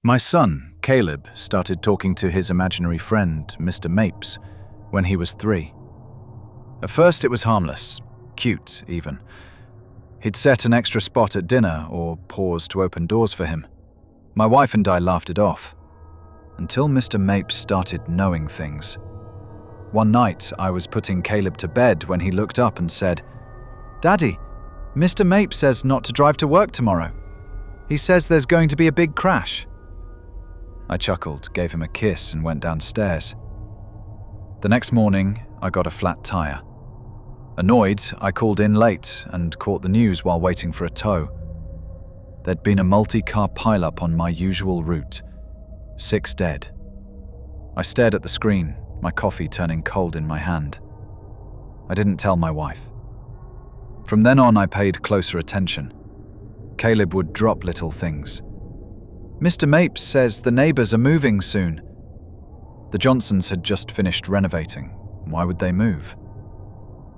My son, Caleb, started talking to his imaginary friend, Mr. Mapes, when he was 3. At first it was harmless, cute even. He'd set an extra spot at dinner or pause to open doors for him. My wife and I laughed it off, until Mr. Mapes started knowing things. One night I was putting Caleb to bed when he looked up and said, "Daddy, Mr. Mapes says not to drive to work tomorrow. He says there's going to be a big crash." I chuckled, gave him a kiss, and went downstairs. The next morning, I got a flat tire. Annoyed, I called in late and caught the news while waiting for a tow. There'd been a multi-car pileup on my usual route. 6 dead. I stared at the screen, my coffee turning cold in my hand. I didn't tell my wife. From then on, I paid closer attention. Caleb would drop little things. "Mr. Mapes says the neighbors are moving soon." The Johnsons had just finished renovating. Why would they move?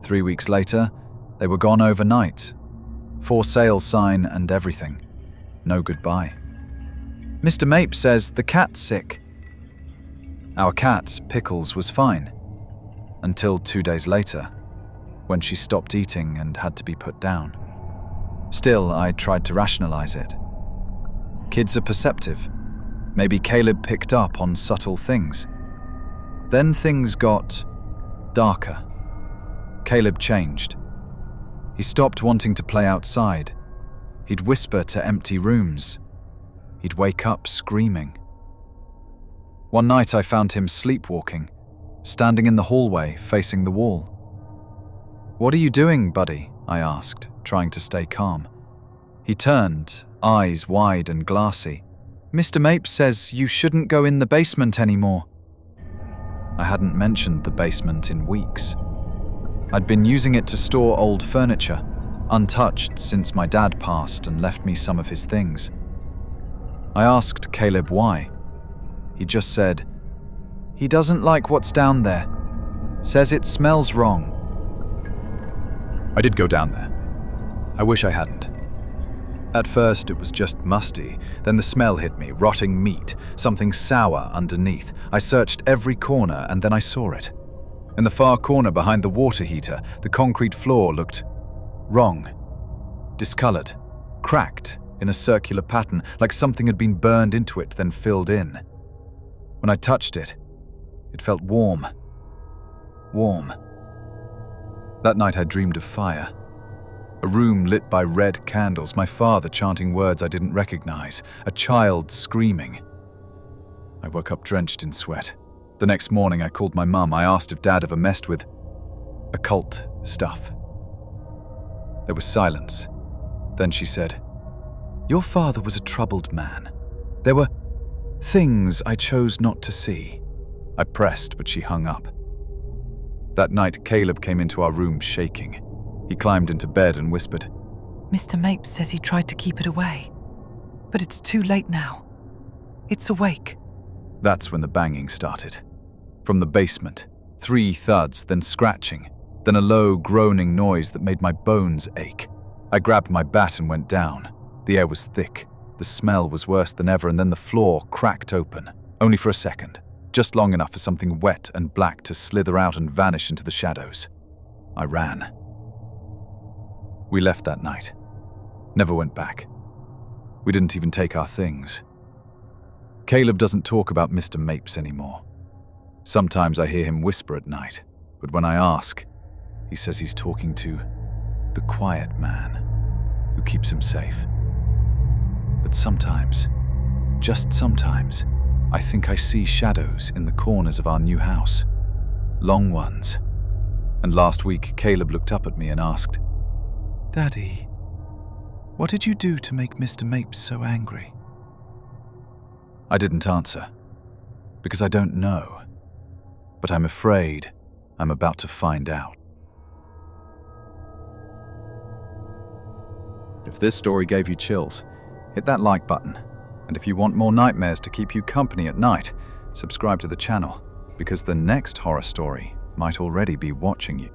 3 weeks later, they were gone overnight. For sale sign and everything. No goodbye. "Mr. Mapes says the cat's sick." Our cat, Pickles, was fine. Until 2 days later, when she stopped eating and had to be put down. Still, I tried to rationalize it. Kids are perceptive. Maybe Caleb picked up on subtle things. Then things got darker. Caleb changed. He stopped wanting to play outside. He'd whisper to empty rooms. He'd wake up screaming. One night I found him sleepwalking, standing in the hallway facing the wall. "What are you doing, buddy?" I asked, trying to stay calm. He turned, eyes wide and glassy. "Mr. Mapes says you shouldn't go in the basement anymore." I hadn't mentioned the basement in weeks. I'd been using it to store old furniture, untouched since my dad passed and left me some of his things. I asked Caleb why. He just said, "He doesn't like what's down there. Says it smells wrong." I did go down there. I wish I hadn't. At first it was just musty, then the smell hit me, rotting meat, something sour underneath. I searched every corner and then I saw it. In the far corner behind the water heater, the concrete floor looked wrong. Discolored, cracked in a circular pattern, like something had been burned into it then filled in. When I touched it, it felt warm. Warm. That night I dreamed of fire. A room lit by red candles, my father chanting words I didn't recognize, a child screaming. I woke up drenched in sweat. The next morning I called my mum. I asked if Dad ever messed with occult stuff. There was silence. Then she said, "Your father was a troubled man. There were things I chose not to see." I pressed, but she hung up. That night Caleb came into our room shaking. He climbed into bed and whispered, "Mr. Mapes says he tried to keep it away, but it's too late now. It's awake." That's when the banging started. From the basement, 3 thuds, then scratching, then a low, groaning noise that made my bones ache. I grabbed my bat and went down. The air was thick, the smell was worse than ever, and then the floor cracked open, only for a second, just long enough for something wet and black to slither out and vanish into the shadows. I ran. We left that night. Never went back. We didn't even take our things. Caleb doesn't talk about Mr. Mapes anymore. Sometimes I hear him whisper at night, but when I ask, he says he's talking to the quiet man who keeps him safe. But sometimes, just sometimes, I think I see shadows in the corners of our new house. Long ones. And last week, Caleb looked up at me and asked, "Daddy, what did you do to make Mr. Mapes so angry?" I didn't answer, because I don't know, but I'm afraid I'm about to find out. If this story gave you chills, hit that like button, and if you want more nightmares to keep you company at night, subscribe to the channel, because the next horror story might already be watching you.